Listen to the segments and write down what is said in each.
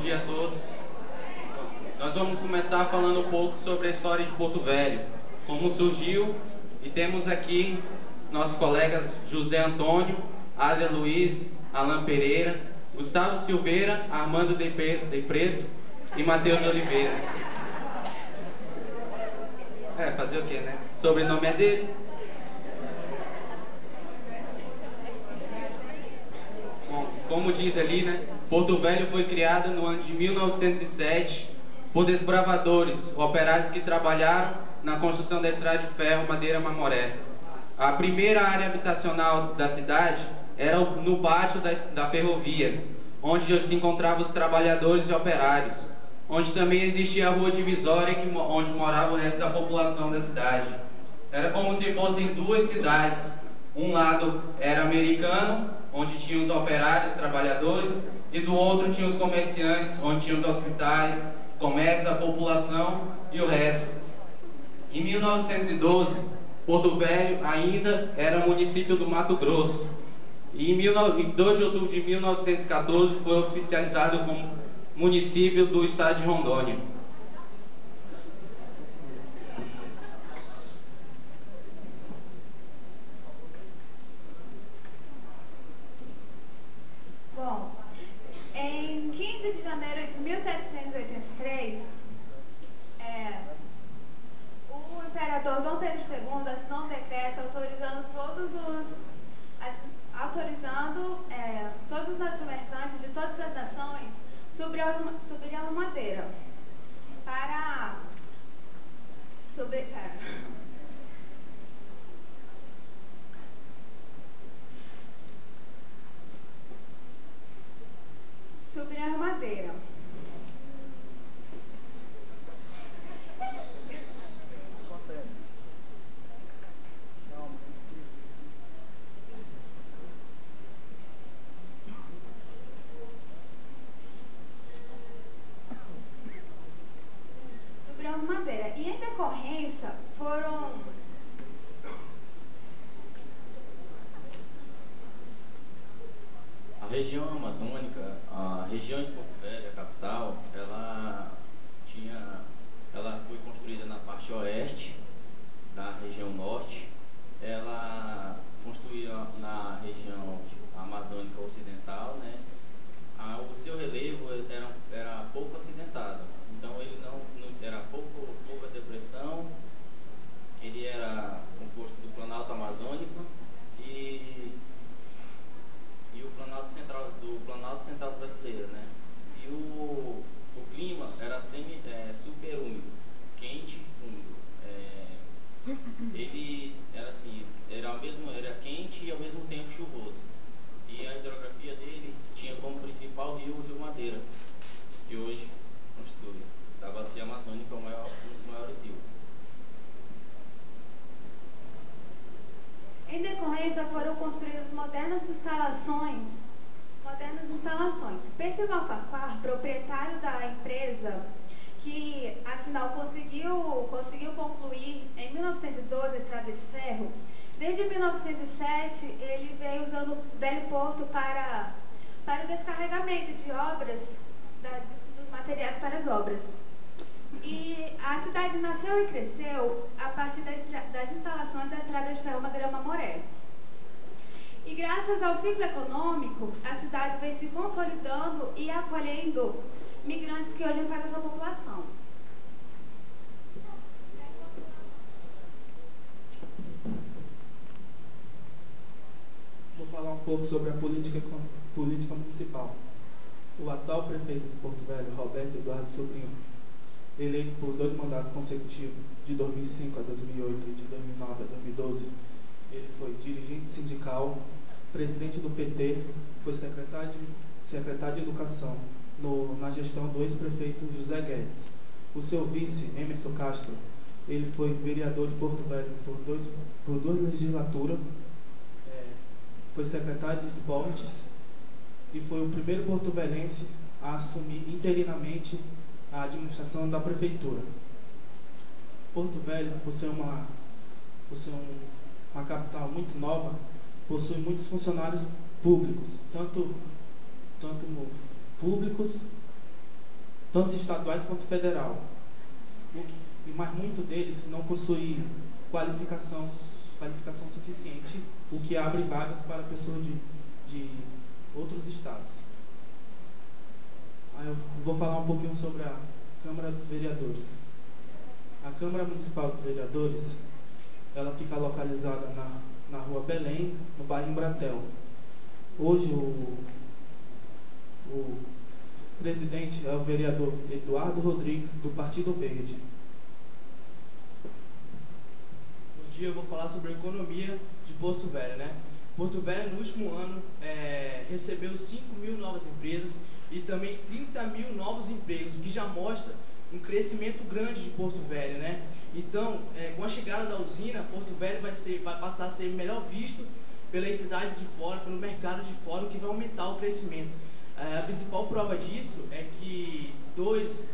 dia a todos. Nós vamos começar falando um pouco sobre a história de Porto Velho, como surgiu, e temos aqui nossos colegas José Antônio, Adria Luiz, Alan Pereira, Gustavo Silveira, Armando de Preto e Matheus Oliveira. Fazer o quê, né? Sobrenome é dele. Bom, como diz ali, né? Porto Velho foi criado no ano de 1907 por desbravadores, operários que trabalharam na construção da estrada de ferro Madeira-Mamoré. A primeira área habitacional da cidade era no pátio da ferrovia, onde se encontravam os trabalhadores e operários, onde também existia a rua divisória, onde morava o resto da população da cidade. Era como se fossem duas cidades. Um lado era americano, onde tinha os operários, trabalhadores, e do outro tinha os comerciantes, onde tinha os hospitais, comércio, a população e o resto. Em 1912, Porto Velho ainda era município do Mato Grosso. E em 2 de outubro de 1914 foi oficializado como município do estado de Rondônia. Bom, em 15 de janeiro de 1783, o imperador Dom Pedro II assinou um decreto autorizando todos os comerciantes de todas as nações subir a uma madeira para subir a madeira. E em decorrência foram a região amazônica, a região de Porto Velho, a capital, ela foi construída na parte oeste, na região norte. Ela construída na região amazônica ocidental, né? O seu relevo era pouco acidentado, então ele não era pouca depressão. Ele era composto do Planalto Amazônico e o Planalto Central brasileiro, né? E o clima era super úmido, quente e úmido. Ele era assim, era quente e ao mesmo tempo chuvoso. E a hidrografia dele tinha como principal rio o Rio Madeira, que hoje constitui da bacia amazônica um dos maiores rios. Em decorrência foram construídas modernas instalações. Percival Farquhar, proprietário da empresa, que afinal conseguiu concluir em 1912 a estrada de ferro, desde 1907 ele veio usando o Velho Porto para o descarregamento de obras, dos materiais para as obras. E a cidade nasceu e cresceu a partir das instalações da estrada de ferro Madeira-Mamoré. E graças ao ciclo econômico, a cidade vem se consolidando e acolhendo migrantes que hoje fazem a sua população. Vou falar um pouco sobre a política municipal. O atual prefeito de Porto Velho, Roberto Eduardo Sobrinho, eleito por 2 mandatos consecutivos, de 2005 a 2008 e de 2009 a 2012, ele foi dirigente sindical, presidente do PT, foi secretário de Educação na gestão do ex-prefeito José Guedes. O seu vice, Emerson Castro, ele foi vereador de Porto Velho por 2 legislaturas, foi secretário de Esportes e foi o primeiro porto-velhense a assumir interinamente a administração da prefeitura. Porto Velho, por ser uma capital muito nova, possui muitos funcionários públicos, tanto públicos tanto estaduais quanto federal. Mas muito deles não possui qualificação suficiente, o que abre vagas para pessoas de outros estados. Aí eu vou falar um pouquinho sobre a Câmara dos Vereadores. A Câmara Municipal dos Vereadores, ela fica localizada na Rua Belém, no bairro Embratel. Hoje o presidente é o vereador Eduardo Rodrigues, do Partido Verde. Bom dia, eu vou falar sobre a economia de Porto Velho, né? Porto Velho, no último ano, recebeu 5.000 novas empresas e também 30.000 novos empregos, o que já mostra um crescimento grande de Porto Velho, né? Então, com a chegada da usina, Porto Velho vai passar a ser melhor visto pelas cidades de fora, pelo mercado de fora, o que vai aumentar o crescimento. A principal prova disso é que 2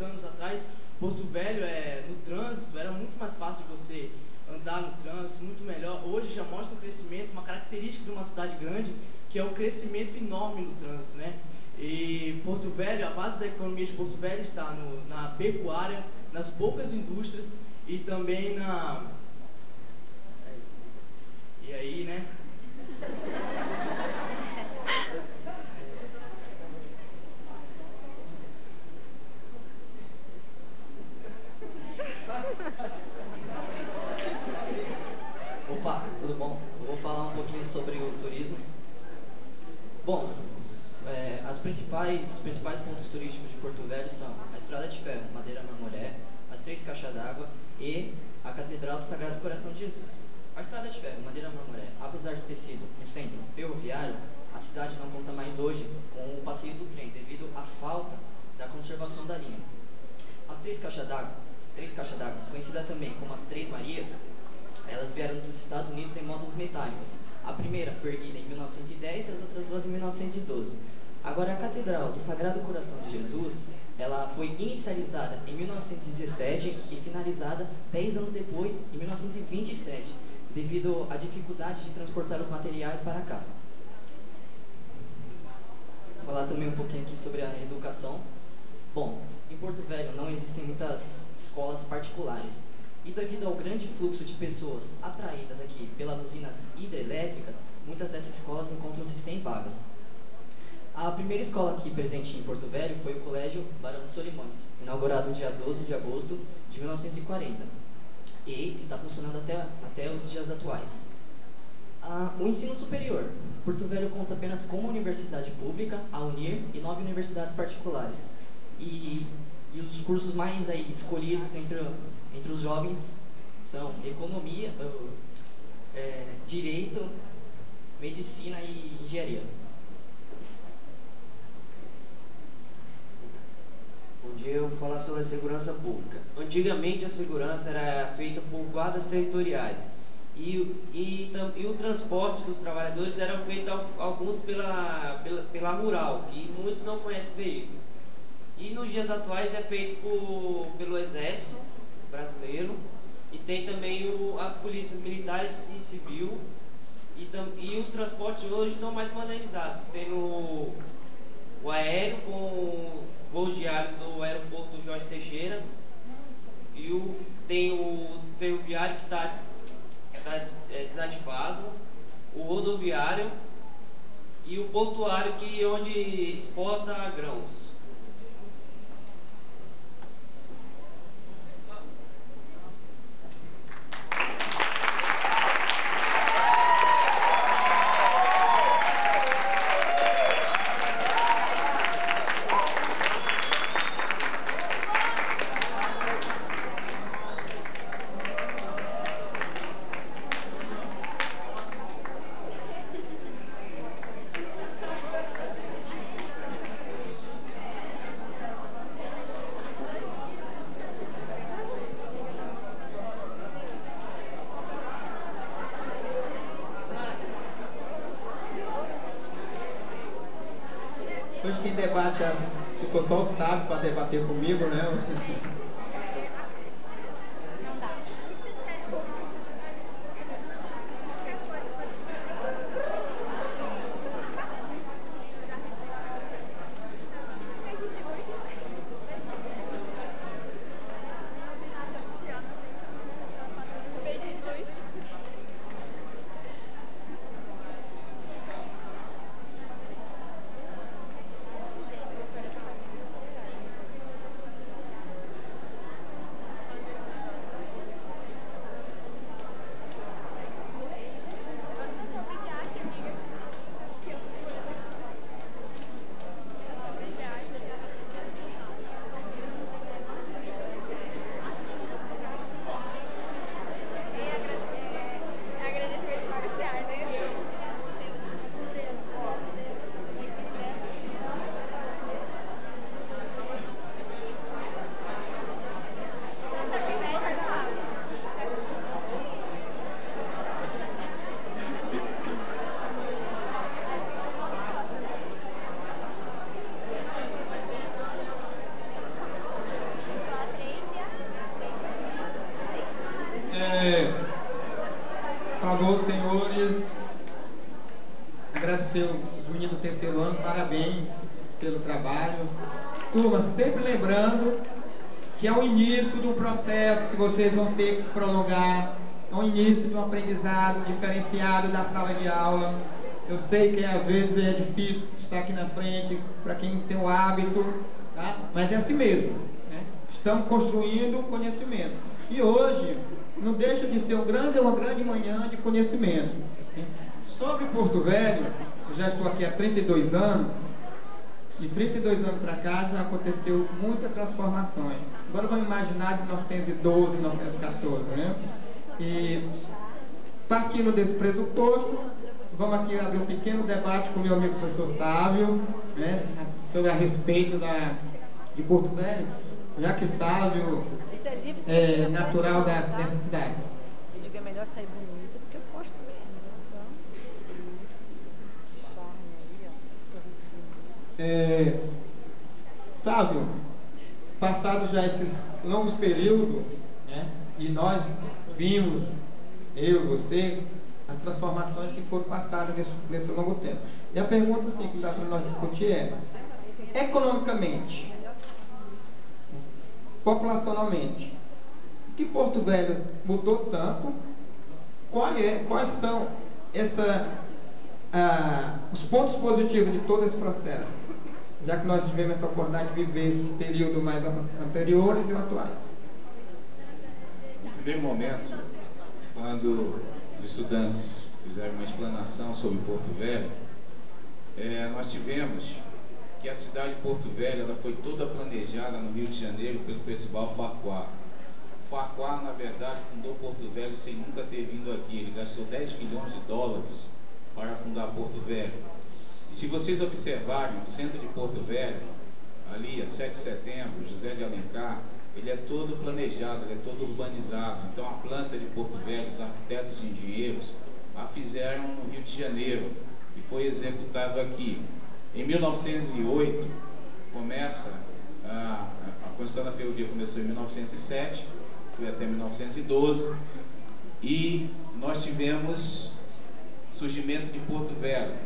anos atrás, Porto Velho, no trânsito, era muito mais fácil de você andar no trânsito, muito melhor. Hoje já mostra um crescimento, uma característica de uma cidade grande, que é o crescimento enorme no trânsito, né? E Porto Velho, a base da economia de Porto Velho está na pecuária, nas poucas indústrias e também E aí, né? Opa, tudo bom? Eu vou falar um pouquinho sobre o turismo. Bom, os principais pontos turísticos de Porto Velho são a Estrada de Ferro, Madeira Marmoré, as 3 caixas d'água e a Catedral do Sagrado Coração de Jesus. A Estrada de Ferro, Madeira Marmoré, apesar de ter sido um centro ferroviário, a cidade não conta mais hoje com o passeio do trem, devido à falta da conservação da linha. As 3 caixas d'água, conhecidas também como as 3 Marias, elas vieram dos Estados Unidos em módulos metálicos. A primeira foi erguida em 1910 e as outras 2 em 1912. Agora, a Catedral do Sagrado Coração de Jesus, ela foi inicializada em 1917 e finalizada 10 anos depois, em 1927, devido à dificuldade de transportar os materiais para cá. Vou falar também um pouquinho aqui sobre a educação. Bom, em Porto Velho não existem muitas escolas particulares. E devido ao grande fluxo de pessoas atraídas aqui pelas usinas hidrelétricas, muitas dessas escolas encontram-se sem vagas. A primeira escola aqui presente em Porto Velho foi o Colégio Barão de Solimões, inaugurado no dia 12 de agosto de 1940, e está funcionando até os dias atuais. O ensino superior. Porto Velho conta apenas com uma universidade pública, a UNIR, e 9 universidades particulares. E os cursos mais escolhidos entre os jovens são economia, direito, medicina e engenharia. Bom dia, eu vou falar sobre a segurança pública. Antigamente a segurança era feita por guardas territoriais e o transporte dos trabalhadores eram feitos alguns pela rural, que muitos não conhecem veículo. E nos dias atuais é feito pelo Exército Brasileiro e tem também as polícias militares e civil e os transportes hoje estão mais modernizados. Tem o aéreo com voos diários do aeroporto Jorge Teixeira e tem o ferroviário que está desativado, o rodoviário e o portuário onde exporta grãos. Hoje quem debate, ficou só o sábio para debater comigo, né? favor, senhores, agradecer os meninos do terceiro ano, parabéns pelo trabalho. Turma, sempre lembrando que é o início de um processo que vocês vão ter que se prolongar, é o início de um aprendizado diferenciado da sala de aula. Eu sei que às vezes é difícil estar aqui na frente para quem tem o hábito, tá? Mas é assim mesmo, né? Estamos construindo conhecimento. E hoje não deixa de ser uma grande manhã de conhecimento. Sobre Porto Velho, eu já estou aqui há 32 anos, de 32 anos para cá já aconteceu muitas transformações. Agora vamos imaginar de 1912, 1914, né? E partindo desse pressuposto, vamos aqui abrir um pequeno debate com o meu amigo professor Sávio, né? Sobre a respeito de Porto Velho, já que Sávio é natural dessa cidade. Eu digo, é melhor sair bonita do que eu posto mesmo. Sávio, passados já esses longos períodos, né? E nós vimos, eu e você, as transformações que foram passadas nesse longo tempo. E a pergunta assim, que dá para nós discutir é: economicamente, populacionalmente, o que Porto Velho mudou tanto? Quais são os pontos positivos de todo esse processo? Já que nós tivemos essa oportunidade de viver esse período mais anteriores e atuais. No primeiro momento, quando os estudantes fizeram uma explanação sobre Porto Velho, nós tivemos que a cidade de Porto Velho ela foi toda planejada no Rio de Janeiro pelo Percival Farquhar. Farquhar, na verdade, fundou Porto Velho sem nunca ter vindo aqui. Ele gastou 10 milhões de dólares para fundar Porto Velho. E se vocês observarem o centro de Porto Velho, ali a 7 de setembro, José de Alencar, ele é todo planejado, ele é todo urbanizado. Então a planta de Porto Velho, os arquitetos e engenheiros a fizeram no Rio de Janeiro e foi executado aqui. Em 1908 começa a construção da ferrovia, começou em 1907, foi até 1912 e nós tivemos surgimento de Porto Velho.